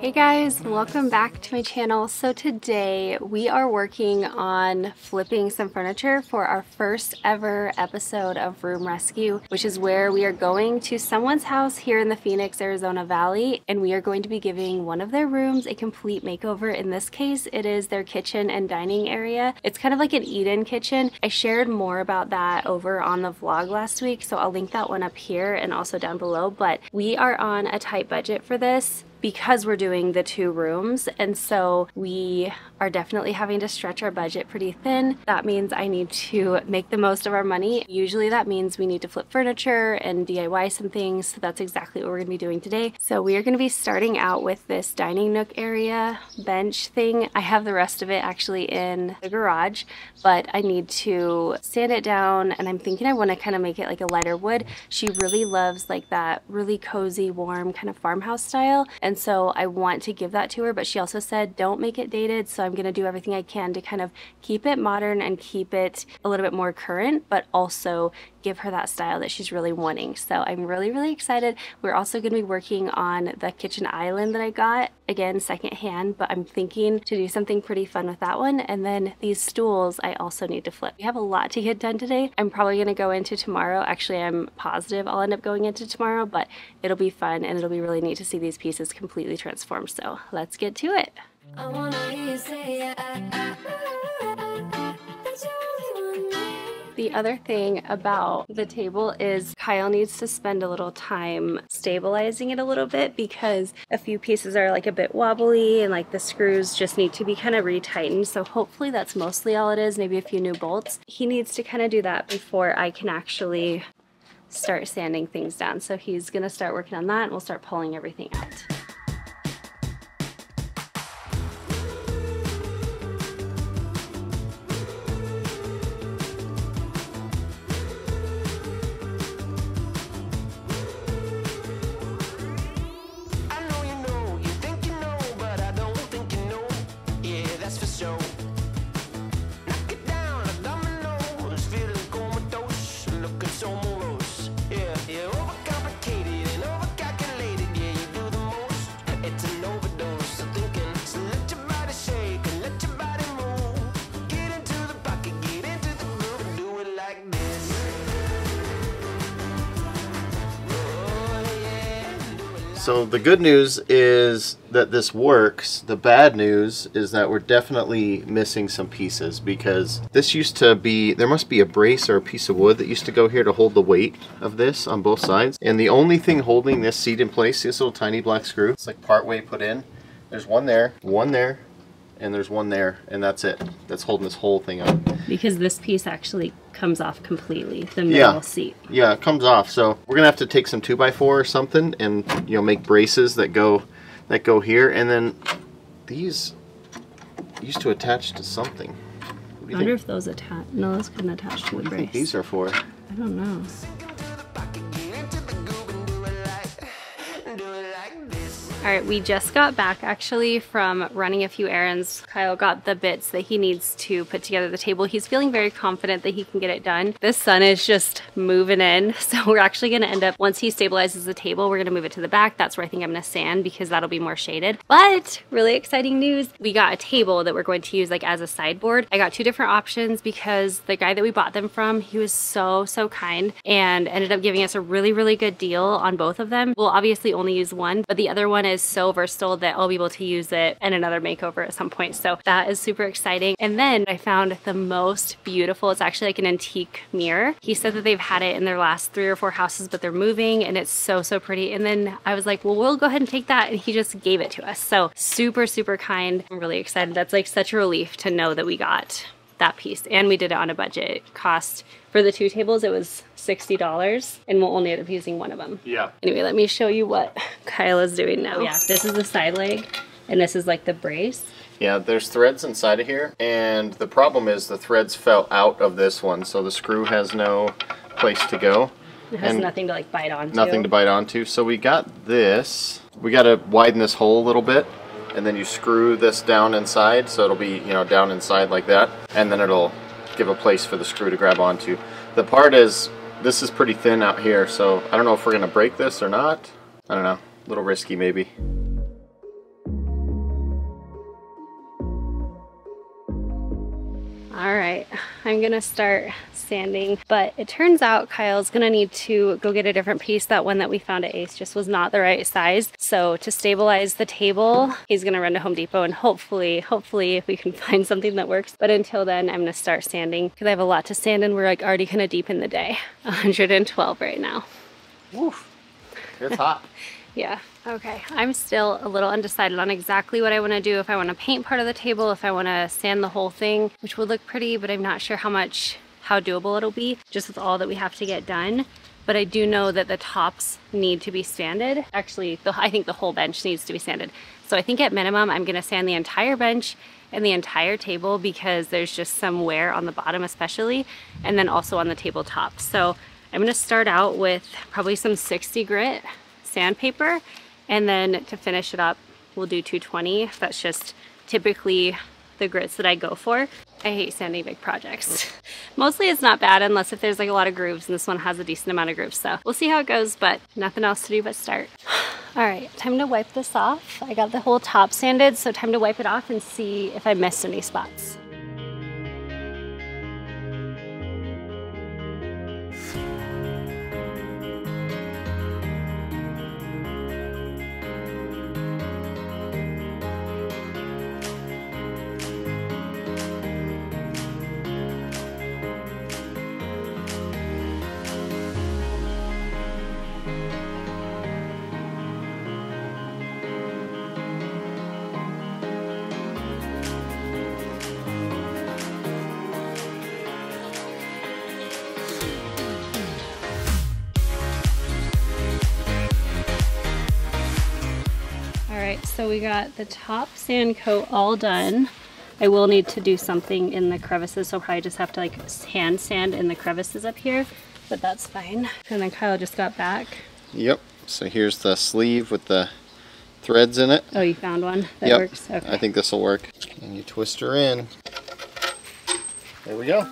Hey guys, welcome back to my channel. So today we are working on flipping some furniture for our first ever episode of Room Rescue, which is where we are going to someone's house here in the Phoenix, Arizona Valley, and we are going to be giving one of their rooms a complete makeover. In this case, it is their kitchen and dining area. It's kind of like an eat-in kitchen. I shared more about that over on the vlog last week, so I'll link that one up here and also down below, but we are on a tight budget for this because we're doing the 2 rooms, and so we are definitely having to stretch our budget pretty thin. That means I need to make the most of our money. Usually that means we need to flip furniture and DIY some things, so that's exactly what we're gonna be doing today. So we are gonna be starting out with this dining nook area bench thing. I have the rest of it actually in the garage, but I need to sand it down, and I'm thinking I wanna kind of make it like a lighter wood. She really loves like that really cozy, warm kind of farmhouse style, and so I want to give that to her, but she also said don't make it dated, so I'm gonna do everything I can to kind of keep it modern and keep it a little bit more current, but also give her that style that she's really wanting. So I'm really excited. We're also gonna be working on the kitchen island that I got, again secondhand, but I'm thinking to do something pretty fun with that one. And then these stools I also need to flip. We have a lot to get done today. I'm probably gonna go into tomorrow. Actually, I'm positive I'll end up going into tomorrow, but it'll be fun and it'll be really neat to see these pieces completely transformed. So let's get to it. I wanna hear you say The other thing about the table is Kyle needs to spend a little time stabilizing it a little bit because a few pieces are like a bit wobbly and like the screws just need to be kind of retightened. So hopefully that's mostly all it is, maybe a few new bolts. He needs to kind of do that before I can actually start sanding things down. So he's gonna start working on that and we'll start pulling everything out. So the good news is that this works. The bad news is that we're definitely missing some pieces because this used to be, there must be a brace or a piece of wood that used to go here to hold the weight of this on both sides. And the only thing holding this seat in place, this little tiny black screw, it's like part way put in. There's one there, and there's one there, and that's it. That's holding this whole thing up. Because this piece actually comes off completely, the middle seat. Yeah, it comes off. So we're gonna have to take some 2x4 or something and make braces that go here, and then these used to attach to something. I wonder if those attach. No, those couldn't attach to the brace. What do you think these are for? I don't know. All right, we just got back actually from running a few errands. Kyle got the bits that he needs to put together the table. He's feeling very confident that he can get it done. This sun is just moving in. So we're actually gonna end up, once he stabilizes the table, we're gonna move it to the back. That's where I think I'm gonna sand because that'll be more shaded. But really exciting news, we got a table that we're going to use like as a sideboard. I got 2 different options because the guy that we bought them from, he was so kind and ended up giving us a really good deal on both of them. We'll obviously only use one, but the other one is so versatile that I'll be able to use it in another makeover at some point. So that is super exciting. And then I found the most beautiful, it's actually like an antique mirror. He said that they've had it in their last 3 or 4 houses, but they're moving and it's so pretty. And then I was like, well, we'll go ahead and take that. And he just gave it to us. So super kind. I'm really excited. That's like such a relief to know that we got that piece, and we did it on a budget. It cost, for the 2 tables, it was $60, and we'll only end up using one of them. Yeah. Anyway, let me show you what Kyle is doing now. Yeah, this is the side leg, and this is like the brace. Yeah, there's threads inside of here, and the problem is the threads fell out of this one, so the screw has no place to go. It has nothing to like bite onto. Nothing to bite onto. So we got this. We got to widen this hole a little bit, and then you screw this down inside, so it'll be, down inside like that, and then it'll give a place for the screw to grab onto. The part is, this is pretty thin out here, so I don't know if we're gonna break this or not. I don't know, a little risky maybe. right, I'm gonna start sanding, but it turns out Kyle's gonna need to go get a different piece. That one that we found at Ace just was not the right size. So to stabilize the table, he's gonna run to Home Depot and hopefully we can find something that works. But until then, I'm gonna start sanding because I have a lot to sand and we're like already kind of deep in the day. 112 right now. Woof, it's hot. Yeah, okay. I'm still a little undecided on exactly what I want to do. If I want to paint part of the table, if I want to sand the whole thing, which would look pretty, but I'm not sure how doable it'll be just with all that we have to get done. But I do know that the tops need to be sanded. Actually, I think the whole bench needs to be sanded. So I think at minimum, I'm going to sand the entire bench and the entire table because there's just some wear on the bottom especially, and then also on the tabletop. So I'm going to start out with probably some 60 grit sandpaper, and then to finish it up we'll do 220. That's just typically the grits that I go for. I hate sanding big projects. Mostly it's not bad unless if there's like a lot of grooves, and this one has a decent amount of grooves, so we'll see how it goes, but nothing else to do but start. All right, time to wipe this off. I got the whole top sanded, so time to wipe it off and see if I missed any spots. So we got the top sand coat all done. I will need to do something in the crevices, so I'll probably just have to like hand sand in the crevices up here, but that's fine. And then Kyle just got back. Yep, so here's the sleeve with the threads in it. Oh, you found one that yep. Works? Okay. I think this will work. And you twist her in. There we go.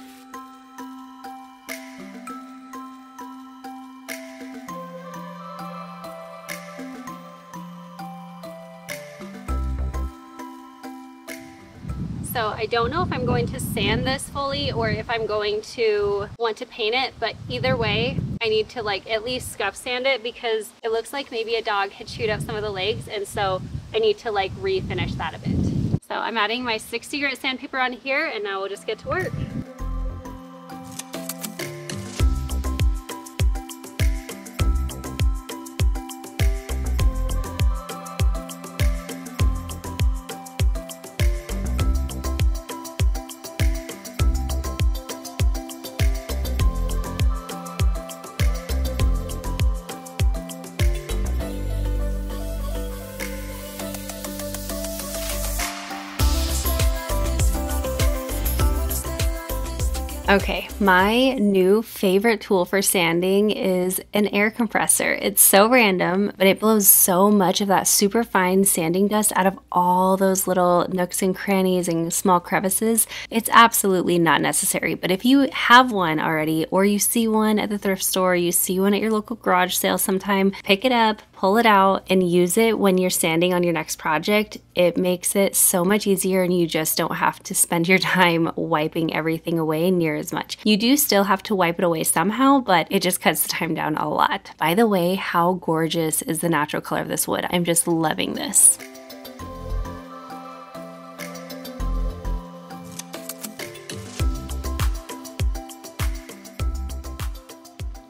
So I don't know if I'm going to sand this fully or if I'm going to want to paint it, but either way, I need to like at least scuff sand it because it looks like maybe a dog had chewed up some of the legs, and so I need to like refinish that a bit. So I'm adding my 60 grit sandpaper on here, and now we'll just get to work. Okay, my new favorite tool for sanding is an air compressor. It's so random, but it blows so much of that super fine sanding dust out of all those little nooks and crannies and small crevices. It's absolutely not necessary, but if you have one already, or you see one at the thrift store, you see one at your local garage sale sometime, pick it up, pull it out, and use it when you're sanding on your next project. It makes it so much easier, and you just don't have to spend your time wiping everything away near as much. You do still have to wipe it away somehow, but it just cuts the time down a lot. By the way, how gorgeous is the natural color of this wood? I'm just loving this.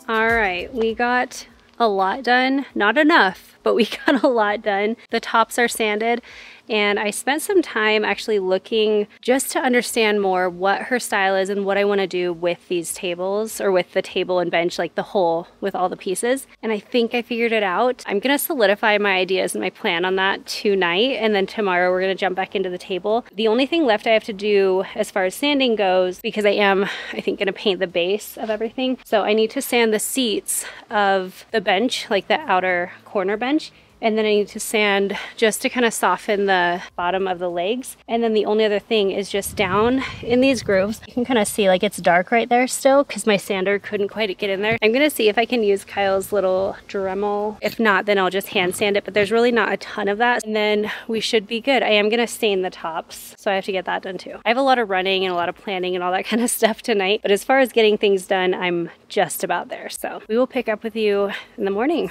All right, we got a lot done. Not enough, but we got a lot done. The tops are sanded, and I spent some time actually looking just to understand more what her style is and what I want to do with these tables, or with the table and bench, like the whole with all the pieces. And I think I figured it out. I'm gonna solidify my ideas and my plan on that tonight, and then tomorrow we're gonna jump back into the table. The only thing left I have to do as far as sanding goes, because I think gonna paint the base of everything, so I need to sand the seats of the bench, like the outer corner bench, and then I need to sand just to kind of soften the bottom of the legs. And then the only other thing is just down in these grooves. You can kind of see like it's dark right there still because my sander couldn't quite get in there. I'm gonna see if I can use Kyle's little Dremel. If not, then I'll just hand sand it, but there's really not a ton of that. And then we should be good. I am gonna stain the tops, so I have to get that done too. I have a lot of running and a lot of planning and all that kind of stuff tonight, but as far as getting things done, I'm just about there. So we will pick up with you in the morning.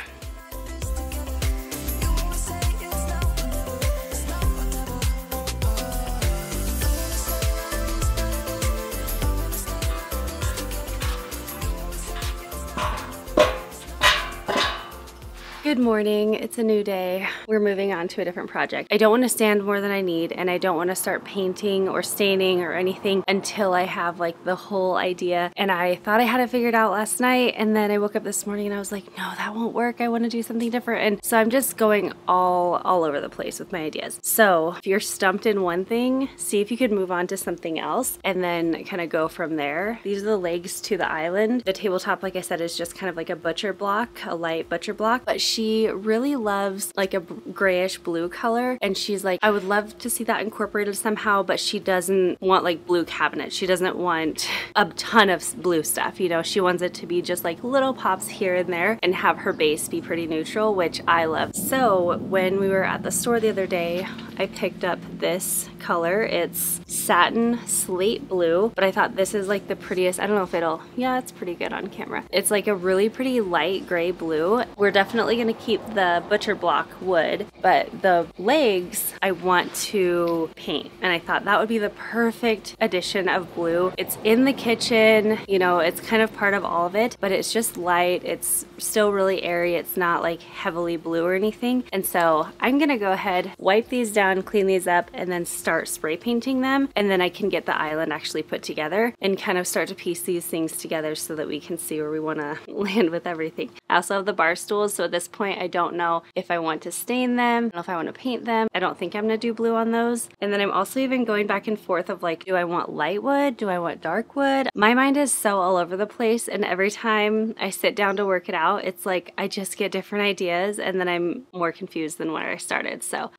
Good morning, it's a new day. We're moving on to a different project. I don't want to sand more than I need, and I don't want to start painting or staining or anything until I have like the whole idea. And I thought I had it figured out last night, and then I woke up this morning and I was like, no, that won't work. I want to do something different. And so I'm just going all over the place with my ideas. So if you're stumped in one thing, see if you could move on to something else and then kind of go from there. These are the legs to the island. The tabletop, like I said, is just kind of like a butcher block, a light butcher block, but she really loves like a grayish blue color, and she's like, I would love to see that incorporated somehow, but she doesn't want like blue cabinets. She doesn't want a ton of blue stuff, you know. She wants it to be just like little pops here and there and have her base be pretty neutral, which I love. So when we were at the store the other day, I picked up this color. It's satin slate blue, but I thought this is like the prettiest. I don't know if it'll, yeah, it's pretty good on camera. It's like a really pretty light gray blue. We're definitely gonna keep the butcher block wood, but the legs I want to paint, and I thought that would be the perfect addition of blue. It's in the kitchen, you know, it's kind of part of all of it, but it's just light. It's still really airy. It's not like heavily blue or anything. And so I'm gonna go ahead, wipe these down, clean these up, and then start spray painting them, and then I can get the island actually put together and kind of start to piece these things together so that we can see where we want to land with everything. I also have the bar stools, so at this point I don't know if I want to stain them, I don't know if I want to paint them. I don't think I'm gonna do blue on those. And then I'm also even going back and forth of like, do I want light wood? Do I want dark wood? My mind is so all over the place, and every time I sit down to work it out, it's like I just get different ideas and then I'm more confused than where I started. So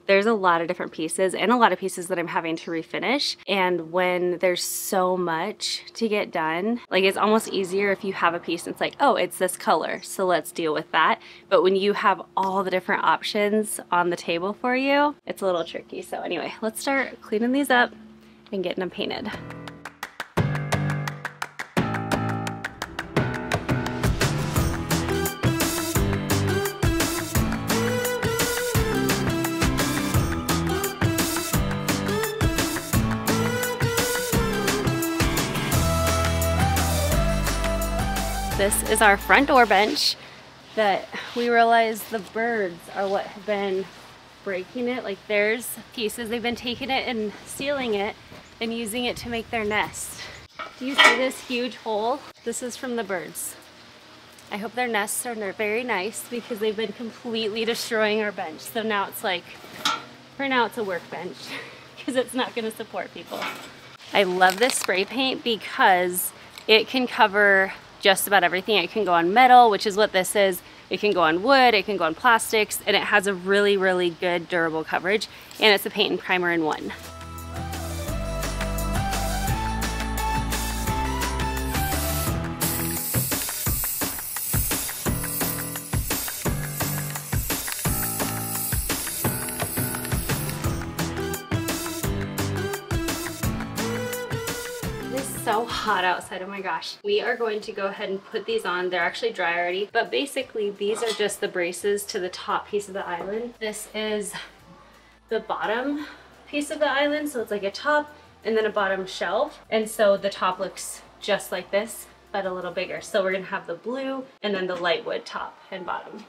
there's a lot of different pieces and a lot of pieces that I'm having to refinish. And when there's so much to get done, like it's almost easier if you have a piece and it's like, oh, it's this color, so let's deal with that. But when you have all the different options on the table for you, it's a little tricky. So anyway, let's start cleaning these up and getting them painted. This is our front door bench that we realized the birds are what have been breaking it. Like there's pieces, they've been taking it and sealing it and using it to make their nest. Do you see this huge hole? This is from the birds. I hope their nests are very nice because they've been completely destroying our bench. So now it's like, for now it's a workbench because it's not going to support people. I love this spray paint because it can cover just about everything. It can go on metal, which is what this is. It can go on wood, it can go on plastics, and it has a really, really good durable coverage. And it's a paint and primer in one. So hot outside, oh my gosh. We are going to go ahead and put these on. They're actually dry already, but basically these are just the braces to the top piece of the island. This is the bottom piece of the island, so it's like a top and then a bottom shelf, and so the top looks just like this but a little bigger. So we're gonna have the blue and then the light wood top and bottom.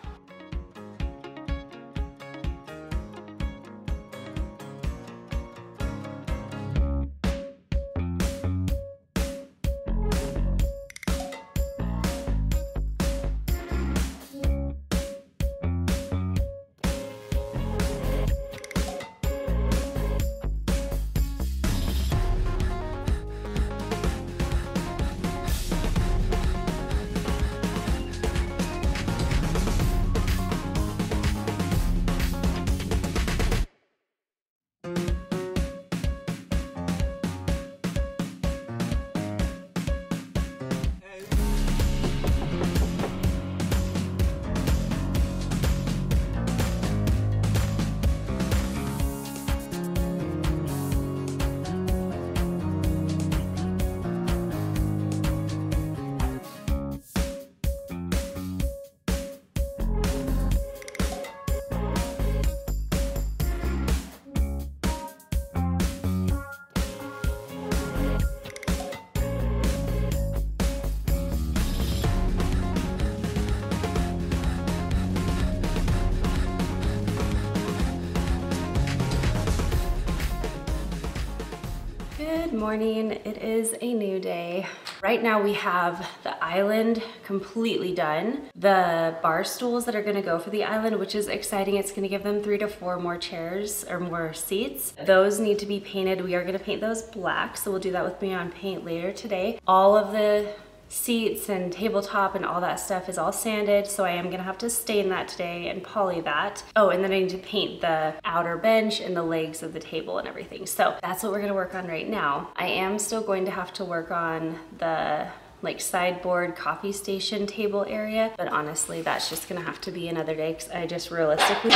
Good morning. It is a new day. Right now we have the island completely done. The bar stools that are gonna go for the island, which is exciting. It's gonna give them 3 to 4 more chairs or more seats. Those need to be painted. We are gonna paint those black, so we'll do that with me on paint later today. All of the seats and tabletop and all that stuff is all sanded, so I am gonna have to stain that today and poly that. Oh, and then I need to paint the outer bench and the legs of the table and everything. So that's what we're gonna work on right now. I am still going to have to work on the like sideboard coffee station table area, but honestly that's just gonna have to be another day because I just realistically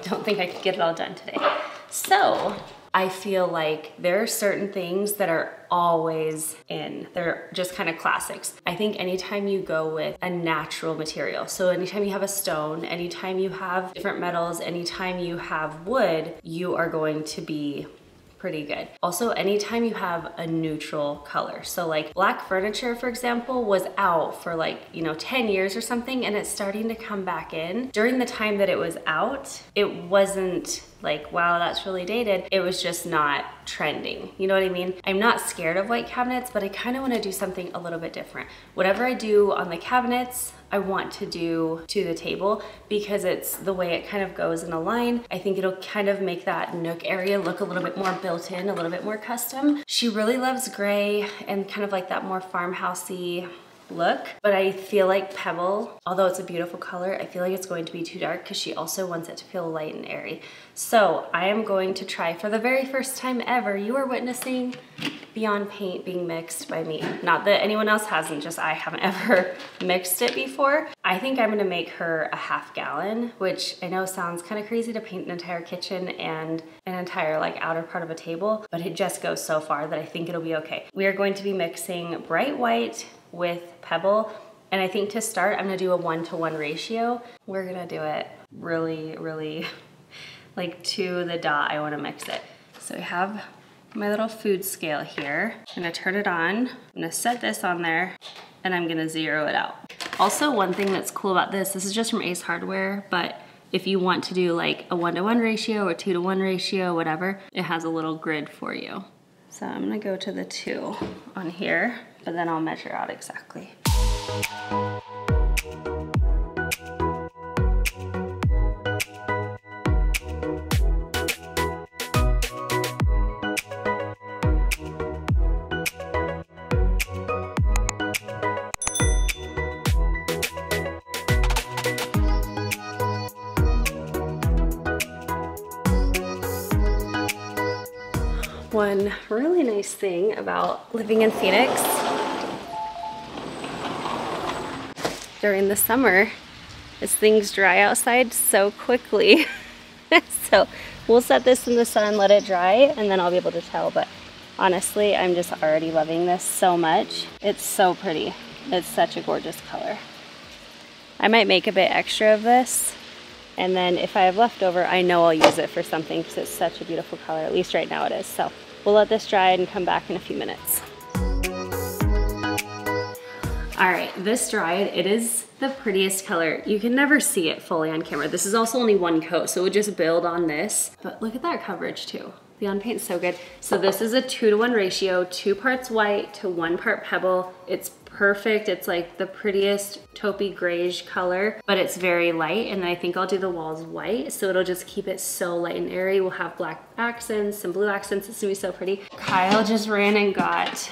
don't think I could get it all done today. So I feel like there are certain things that are always in. They're just kind of classics. I think anytime you go with a natural material, so anytime you have a stone, anytime you have different metals, anytime you have wood, you are going to be pretty good. Also, anytime you have a neutral color. So like black furniture, for example, was out for like, 10 years or something, and it's starting to come back in. During the time that it was out, it wasn't like, wow, that's really dated. It was just not trending. You know what I mean? I'm not scared of white cabinets, but I kind of want to do something a little bit different. Whatever I do on the cabinets, I want to do to the table because it's the way it kind of goes in a line. I think it'll kind of make that nook area look a little bit more built in, a little bit more custom. She really loves gray and kind of like that more farmhousey look, but I feel like Pebble, although it's a beautiful color, I feel like it's going to be too dark because she also wants it to feel light and airy. So I am going to try, for the very first time ever, you are witnessing Beyond Paint being mixed by me. Not that anyone else hasn't, just I haven't ever mixed it before. I think I'm gonna make her a 1/2 gallon, which I know sounds kind of crazy to paint an entire kitchen and an entire like outer part of a table, but it just goes so far that I think it'll be okay. We are going to be mixing bright white with Pebble, and I think to start I'm gonna do a 1-to-1 ratio. We're gonna do it really like to the dot. I want to mix it. So I have my little food scale here. I'm gonna turn it on. I'm gonna set this on there and I'm gonna zero it out. Also, one thing that's cool about this is just from Ace Hardware, but if you want to do like a 1-to-1 ratio or 2-to-1 ratio, whatever, it has a little grid for you. So I'm gonna go to the 2 on here, but then I'll measure out exactly. One really nice thing about living in Phoenix during the summer is things dry outside so quickly. So we'll set this in the sun, let it dry, and then I'll be able to tell. But honestly, I'm just already loving this so much. It's so pretty. It's such a gorgeous color. I might make a bit extra of this, and then if I have leftover, I know I'll use it for something because it's such a beautiful color. At least right now it is. So we'll let this dry and come back in a few minutes. All right, this dried. It is the prettiest color. You can never see it fully on camera. This is also only 1 coat, so it would just build on this. But look at that coverage too. Beyond Paint's so good. So this is a 2-to-1 ratio, 2 parts white to 1 part Pebble. It's perfect. It's like the prettiest taupey grayish color, but it's very light. And then I think I'll do the walls white, so it'll just keep it so light and airy. We'll have black accents and blue accents. It's gonna be so pretty. Kyle just ran and got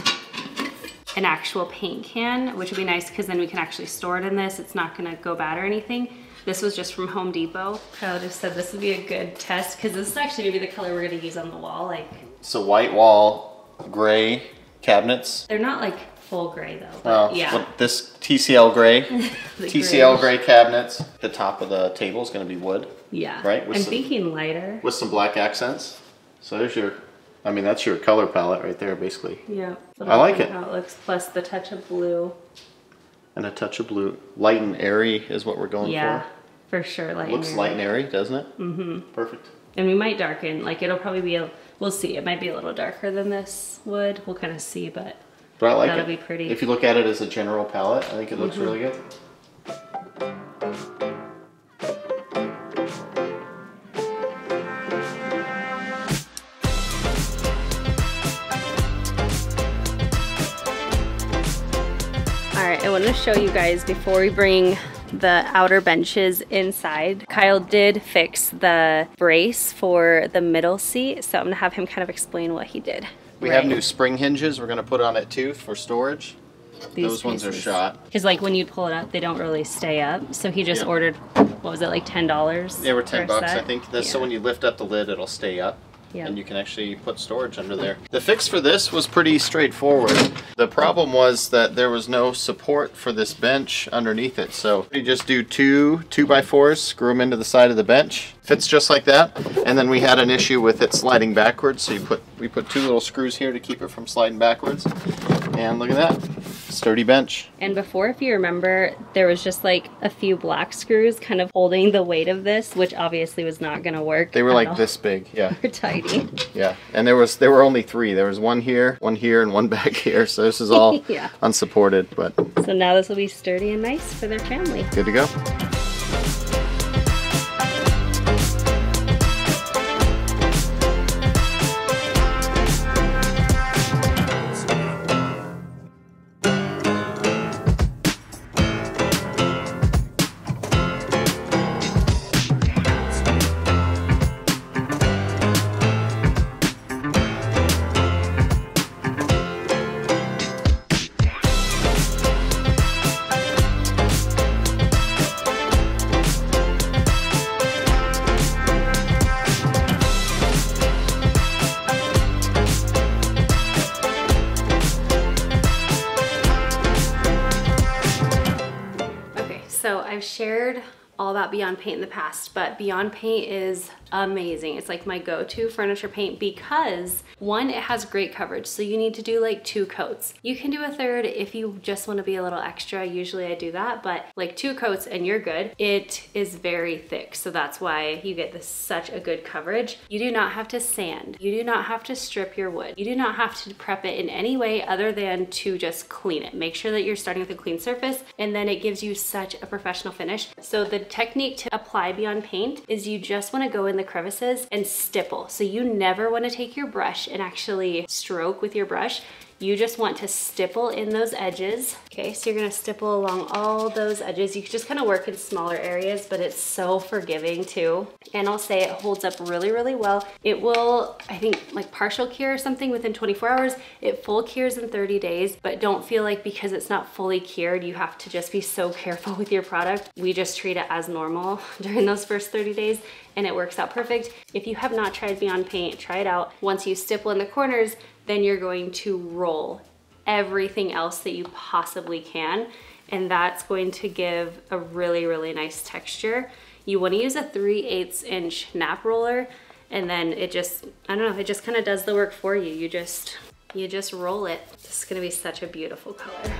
an actual paint can, which would be nice because then we can actually store it in this. It's not gonna go bad or anything. This was just from Home Depot. Kyle just said this would be a good test because this is actually gonna be the color we're gonna use on the wall. Like, So white wall, gray cabinets. they're not like full gray though, but yeah. Well, this TCL gray, TCL gray cabinets. The top of the table is going to be wood. Yeah. Right? I'm thinking lighter. With some black accents. So there's your, I mean, that's your color palette right there, basically. Yeah. I like it. How it looks, plus the touch of blue. And a touch of blue. Light and airy is what we're going Yeah, for sure. Looks light and airy, doesn't it? Mm-hmm. Perfect. And we might darken, like it'll probably be, we'll see. It might be a little darker than this wood. We'll kind of see, but I like that'll it. be pretty. If you look at it as a general palette, I think it looks really good. wanted to show you guys before we bring the outer benches inside. Kyle did fix the brace for the middle seat, so I'm gonna have him kind of explain what he did. We have new spring hinges we're gonna put on it too for storage. Those ones are shot. Because like when you pull it up, they don't really stay up. So he just ordered, what was it, like $10? They were $10, I think. That's so when you lift up the lid, it'll stay up. Yep. And you can actually put storage under there. The fix for this was pretty straightforward. The problem was that there was no support for this bench underneath it. So you just do two 2x4s, screw them into the side of the bench. Fits just like that. And then we had an issue with it sliding backwards. So we put 2 little screws here to keep it from sliding backwards. And look at that, sturdy bench. And before, if you remember, there was just like a few black screws kind of holding the weight of this, which obviously was not gonna work. They were like this big, yeah. They're tiny. Yeah, and there were only 3. There was one here, and one back here. So this is all unsupported, but. So now this will be sturdy and nice for their family. Good to go. So I've shared all about Beyond Paint in the past, but Beyond Paint is amazing. It's like my go-to furniture paint because one, it has great coverage. So you need to do like 2 coats. You can do a third if you just want to be a little extra. Usually I do that, but like 2 coats and you're good. It is very thick. So that's why you get this such a good coverage. You do not have to sand. You do not have to strip your wood. You do not have to prep it in any way other than to just clean it. Make sure that you're starting with a clean surface, and then it gives you such a professional finish. So the technique to apply Beyond Paint is you just want to go in the crevices and stipple. So you never want to take your brush and actually stroke with your brush. You just want to stipple in those edges. Okay, so you're gonna stipple along all those edges. You can just kind of work in smaller areas, but it's so forgiving too. And I'll say it holds up really, really well. It will, I think, like partial cure or something within 24 hours. It full cures in 30 days, but don't feel like because it's not fully cured, you have to just be so careful with your product. We just treat it as normal during those first 30 days and it works out perfect. If you have not tried Beyond Paint, try it out. Once you stipple in the corners, then you're going to roll everything else that you possibly can. And that's going to give a really, really nice texture. You want to use a 3/8 inch nap roller, and then it just, I don't know, it just kind of does the work for you. You just roll it. This is going to be such a beautiful color.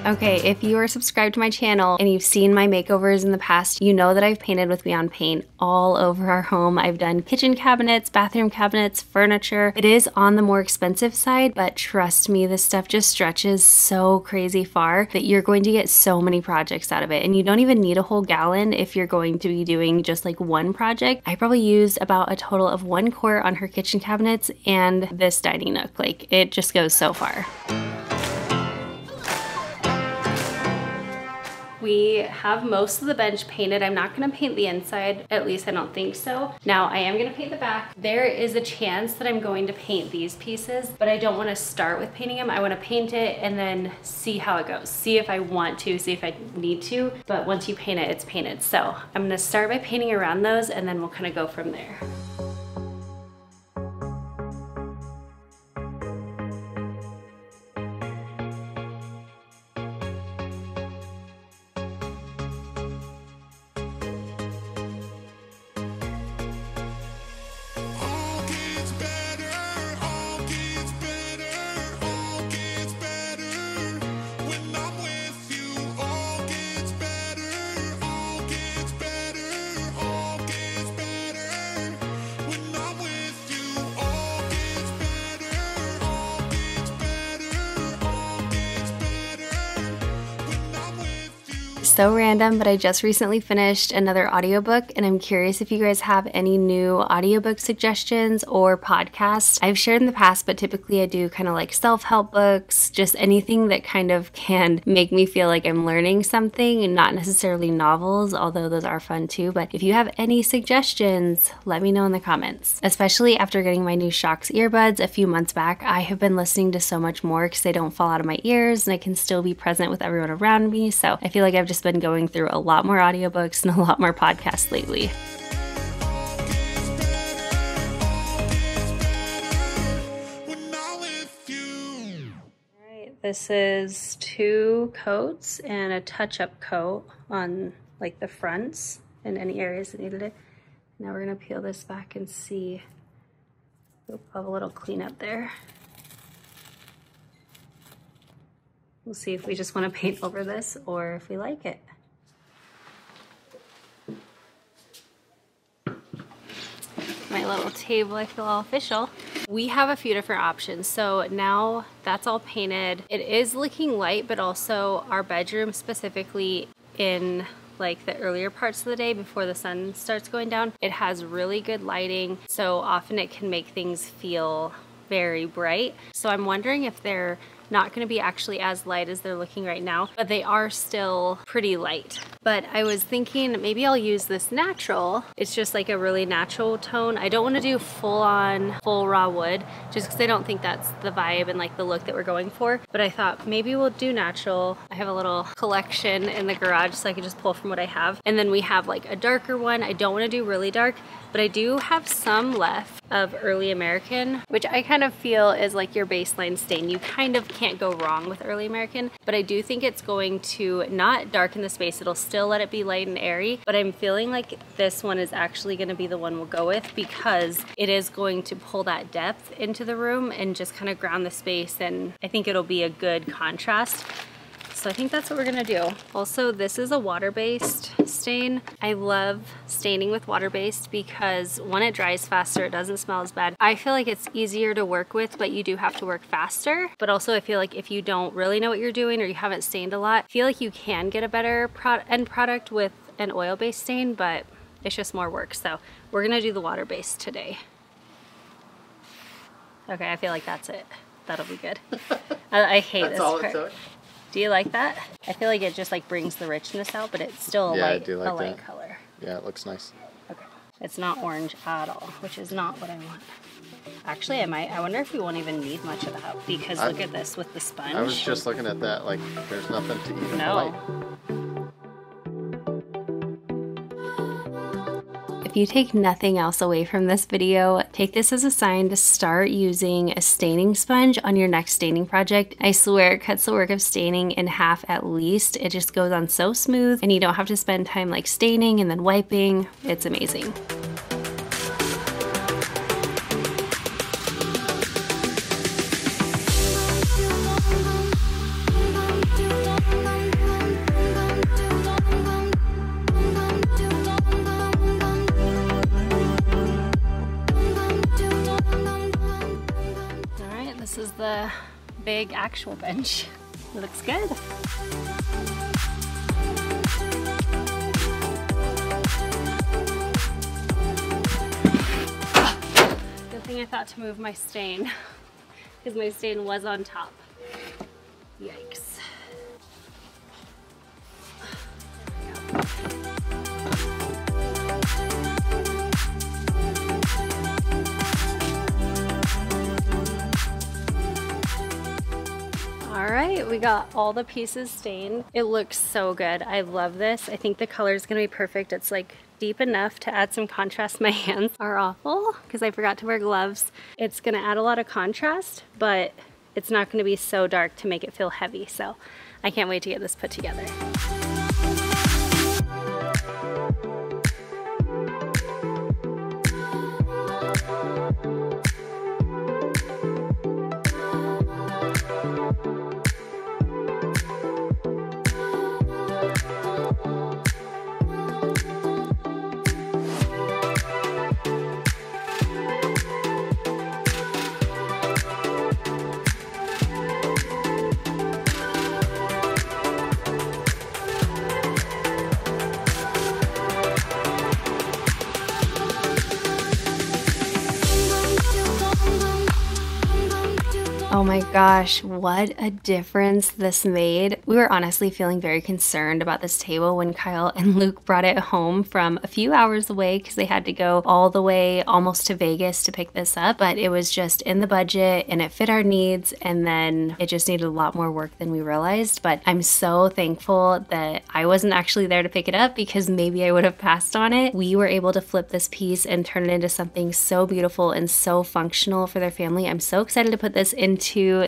Okay, if you are subscribed to my channel and you've seen my makeovers in the past, you know that I've painted with Beyond Paint all over our home. I've done kitchen cabinets, bathroom cabinets, furniture. It is on the more expensive side, but trust me, this stuff just stretches so crazy far that you're going to get so many projects out of it. And you don't even need a whole gallon if you're going to be doing just like one project. I probably used about a total of 1 quart on her kitchen cabinets and this dining nook. Like, it just goes so far. We have most of the bench painted. I'm not gonna paint the inside, at least I don't think so. Now I am gonna paint the back. There is a chance that I'm going to paint these pieces, but I don't wanna start with painting them. I wanna paint it and then see how it goes. See if I want to, see if I need to, but once you paint it, it's painted. So I'm gonna start by painting around those and then we'll kind of go from there. so random, but I just recently finished another audiobook and I'm curious if you guys have any new audiobook suggestions or podcasts. I've shared in the past, but typically I do kind of like self-help books, just anything that kind of can make me feel like I'm learning something, and not necessarily novels, although those are fun too. But if you have any suggestions, let me know in the comments. Especially after getting my new Shocks earbuds a few months back, I have been listening to so much more because they don't fall out of my ears and I can still be present with everyone around me. So I feel like I've just been going through a lot more audiobooks and a lot more podcasts lately. Alright, this is 2 coats and a touch-up coat on like the fronts and any areas that needed it. Now we're gonna peel this back and see. We'll have a little cleanup there. We'll see if we just want to paint over this or if we like it. My little table, I feel all official. We have a few different options. So now that's all painted. It is looking light, but also our bedroom specifically in like the earlier parts of the day before the sun starts going down, it has really good lighting. So often it can make things feel very bright. So I'm wondering if they're not going to be actually as light as they're looking right now, but they are still pretty light. But I was thinking maybe I'll use this natural. It's just like a really natural tone. I don't want to do full raw wood just because I don't think that's the vibe and like the look that we're going for. But I thought maybe we'll do natural. I have a little collection in the garage so I can just pull from what I have. And then we have like a darker one. I don't want to do really dark, but I do have some left of Early American, which I kind of feel is like your baseline stain. You kind of can't go wrong with Early American, but I do think it's going to not darken the space. It'll still let it be light and airy, but I'm feeling like this one is actually going to be the one we'll go with because it is going to pull that depth into the room and just kind of ground the space, and I think it'll be a good contrast. So I think that's what we're gonna do. Also, this is a water-based stain. I love staining with water-based because one, it dries faster, it doesn't smell as bad. I feel like it's easier to work with, but you do have to work faster. But also I feel like if you don't really know what you're doing or you haven't stained a lot, I feel like you can get a better end product with an oil-based stain, but it's just more work. So we're gonna do the water-based today. Okay, I feel like that's it. That'll be good. I hate this part. That's all it took? Do you like that? I feel like it just like brings the richness out, but it's still a light color. Yeah, it looks nice. Okay. It's not orange at all, which is not what I want. Actually, I wonder if we won't even need much of that because look at this with the sponge. I was just looking at that, like there's nothing to even light. If you take nothing else away from this video, take this as a sign to start using a staining sponge on your next staining project. I swear it cuts the work of staining in half at least. It just goes on so smooth and you don't have to spend time like staining and then wiping. It's amazing. This is the big actual bench. It looks good. Good thing I thought to move my stain because my stain was on top. Yikes. Alright, we got all the pieces stained. It looks so good. I love this. I think the color is going to be perfect. It's like deep enough to add some contrast. My hands are awful because I forgot to wear gloves. It's going to add a lot of contrast, but it's not going to be so dark to make it feel heavy. So I can't wait to get this put together. Oh my gosh, what a difference this made. We were honestly feeling very concerned about this table when Kyle and Luke brought it home from a few hours away because they had to go all the way almost to Vegas to pick this up, but it was just in the budget and it fit our needs, and then it just needed a lot more work than we realized. But I'm so thankful that I wasn't actually there to pick it up because maybe I would have passed on it. We were able to flip this piece and turn it into something so beautiful and so functional for their family. I'm so excited to put this into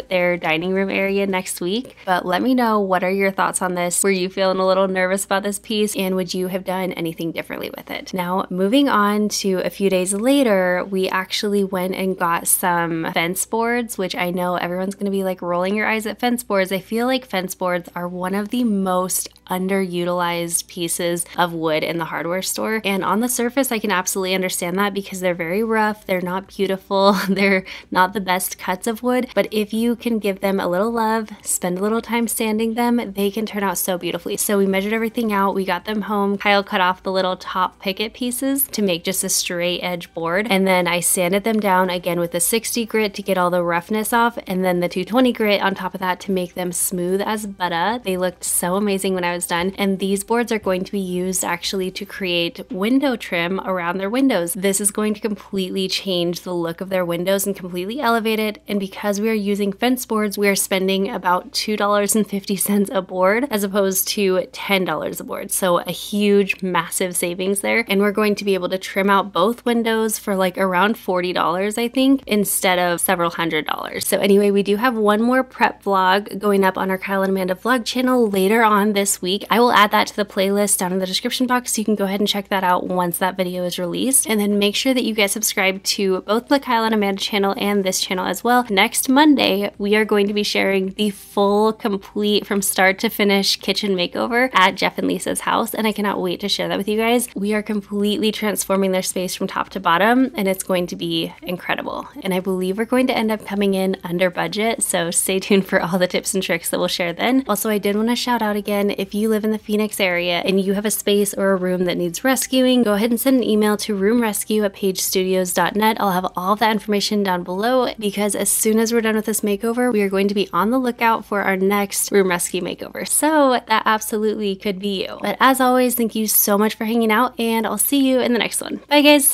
their dining room area next week. But let me know, what are your thoughts on this? Were you feeling a little nervous about this piece, and would you have done anything differently with it? Now, moving on to a few days later, we actually went and got some fence boards, which I know everyone's going to be like rolling your eyes at fence boards. I feel like fence boards are one of the most underutilized pieces of wood in the hardware store, and on the surface I can absolutely understand that because they're very rough, they're not beautiful, they're not the best cuts of wood, but if you can give them a little love, spend a little time sanding them, they can turn out so beautifully. So we measured everything out, we got them home. Kyle cut off the little top picket pieces to make just a straight edge board, and then I sanded them down again with the 60 grit to get all the roughness off, and then the 220 grit on top of that to make them smooth as butter. They looked so amazing when I was done, and these boards are going to be used actually to create window trim around their windows. This is going to completely change the look of their windows and completely elevate it, and because we are using fence boards, we are spending about $2.50 a board as opposed to $10 a board. So a huge, massive savings there, and we're going to be able to trim out both windows for like around $40, I think, instead of several $100s. So anyway, we do have one more prep vlog going up on our Kyle and Amanda vlog channel later on this week. I will add that to the playlist down in the description box, so you can go ahead and check that out once that video is released. And then make sure that you get subscribed to both the Kyle and Amanda channel and this channel as well. Next Monday, we are going to be sharing the full, complete, from start to finish kitchen makeover at Jeff and Lisa's house, and I cannot wait to share that with you guys. We are completely transforming their space from top to bottom, and it's going to be incredible. And I believe we're going to end up coming in under budget, so stay tuned for all the tips and tricks that we'll share then. Also, I did want to shout out again, if you live in the Phoenix area and you have a space or a room that needs rescuing, go ahead and send an email to roomrescue@pagestudios.net. I'll have all of that information down below, because as soon as we're done with this makeover, we are going to be on the lookout for our next room rescue makeover. So that absolutely could be you. But as always, thank you so much for hanging out, and I'll see you in the next one. Bye guys!